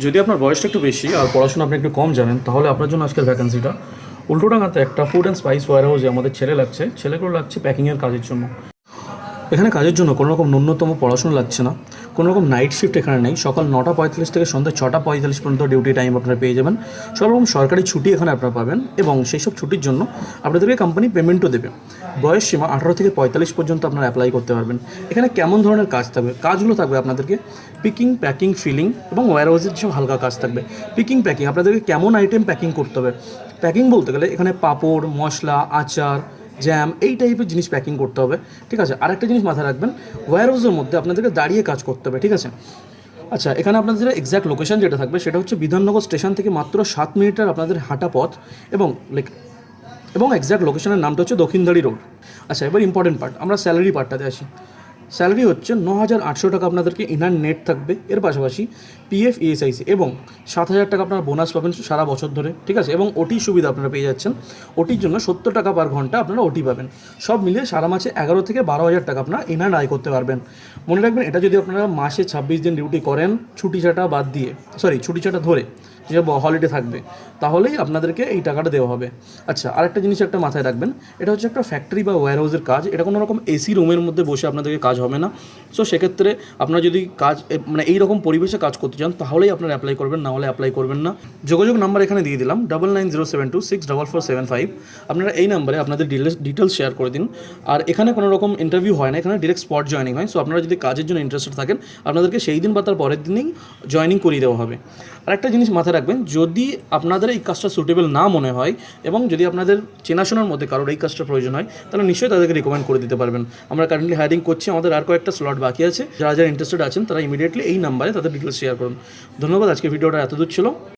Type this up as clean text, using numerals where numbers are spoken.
যদি আপনার বয়সটা একটু বেশি আর পড়াশোনা আপনি একটু কম জানেন, তাহলে আপনার জন্য আজকের ভ্যাকেন্সিটা উল্টোডাঙাতে একটা ফুড অ্যান্ড স্পাইস ওয়্যার হাউসে আমাদের ছেলেগুলো লাগছে প্যাকিংয়ের কাজের জন্য। এখানে কাজের জন্য কোনো রকম ন্যূনতম পড়াশোনা লাগছে না, কোনো রকম নাইট শিফট এখানে নেই। সকাল 9:45 থেকে সন্ধ্যা 6:45 পর্যন্ত ডিউটি টাইম আপনারা পেয়ে যাবেন। সব রকম সরকারি ছুটি এখানে আপনারা পাবেন এবং সেই সব ছুটির জন্য আপনাদেরকে কোম্পানি পেমেন্টও দেবে। বয়স সীমা 18 থেকে 45 পর্যন্ত আপনারা অ্যাপ্লাই করতে পারবেন। এখানে কেমন ধরনের কাজ থাকবে? কাজগুলো থাকবে আপনাদেরকে পিকিং, প্যাকিং, ফিলিং এবং ওয়্যার হাউসের যেসব হালকা কাজ থাকবে। পিকিং, প্যাকিং আপনাদেরকে কেমন আইটেম প্যাকিং করতে হবে? প্যাকিং বলতে গেলে এখানে পাঁপড়, মশলা, আচার, জ্যাম এই টাইপের জিনিস প্যাকিং করতে হবে, ঠিক আছে। আরেকটা জিনিস মাথায় রাখবেন, ওয়্যার হাউসের মধ্যে আপনাদেরকে দাঁড়িয়ে কাজ করতে হবে, ঠিক আছে। আচ্ছা, এখানে আপনাদের এক্স্যাক্ট লোকেশন যেটা থাকবে সেটা হচ্ছে বিধাননগর স্টেশন থেকে মাত্র 7 মিনিটের আপনাদের হাঁটা পথ এবং এক্স্যাক্ট লোকেশনের নামটা হচ্ছে দক্ষিণদাড়ি রোড। আচ্ছা, এবার ইম্পর্টেন্ট পার্ট, আমরা স্যালারি পার্টটাতে আসি। স্যালারি হচ্ছে 9,800 টাকা আপনাদেরকে ইনার নেট থাকবে। এর পাশাপাশি পিএফ, ইএসআইসি এবং 7,000 টাকা আপনারা বোনাস পাবেন সারা বছর ধরে, ঠিক আছে। এবং ওটি সুবিধা আপনারা পেয়ে যাচ্ছেন। ওটির জন্য 70 টাকা পার ঘন্টা আপনারা ওটি পাবেন। সব মিলিয়ে সারা মাসে 11 থেকে 12,000 টাকা আপনারা ইনার আয় করতে পারবেন। মনে রাখবেন, এটা যদি আপনারা মাসে 26 দিন ডিউটি করেন ছুটি ছাটা ধরে, যে হলিডে থাকবে, তাহলেই আপনাদেরকে এই টাকাটা দেওয়া হবে। আচ্ছা, আরেকটা জিনিস একটা মাথায় রাখবেন, এটা হচ্ছে একটা ফ্যাক্টরি বা ওয়্যার হাউসের কাজ। এটা কোনো রকম এসি রুমের মধ্যে বসে আপনাদেরকে কাজ হবে না। সো সেক্ষেত্রে আপনারা যদি কাজ মানে এইরকম পরিবেশে কাজ করতে চান তাহলেই আপনারা অ্যাপ্লাই করবেন, না হলে অ্যাপ্লাই করবেন না। যোগাযোগ নাম্বার এখানে দিয়ে দিলাম 9907264475। আপনারা এই নাম্বারে আপনাদের ডিটেলস শেয়ার করে দিন। আর এখানে কোনো রকম ইন্টারভিউ হয় না, এখানে ডিরেক্ট স্পট জয়েনিং হয়। সো আপনারা যদি কাজের জন্য ইন্টারেস্টেড থাকেন, আপনাদেরকে সেই দিন বা তার পরের দিনেই জয়েনিং করিয়ে দেওয়া হবে। আর একটা জিনিস মাথায় রাখবেন, যদি আপনাদের এই কাজটা সুটেবল না মনে হয় এবং যদি আপনাদের চেনাশোনার মধ্যে কারোর এই কাজটা প্রয়োজন হয়, তাহলে নিশ্চয়ই তাদেরকে রিকমেন্ড করে দিতে পারবেন। আমরা কারেন্টলি হায়ারিং করছি, আমাদের আর কয়েকটা স্লট বাকি আছে। যারা ইন্টারেস্টেড আছেন তারা ইমিডিয়েটলি এই নাম্বারে তাদের ডিটেলস শেয়ার করুন। ধন্যবাদ। আজকে ভিডিওটা এতদূর ছিল।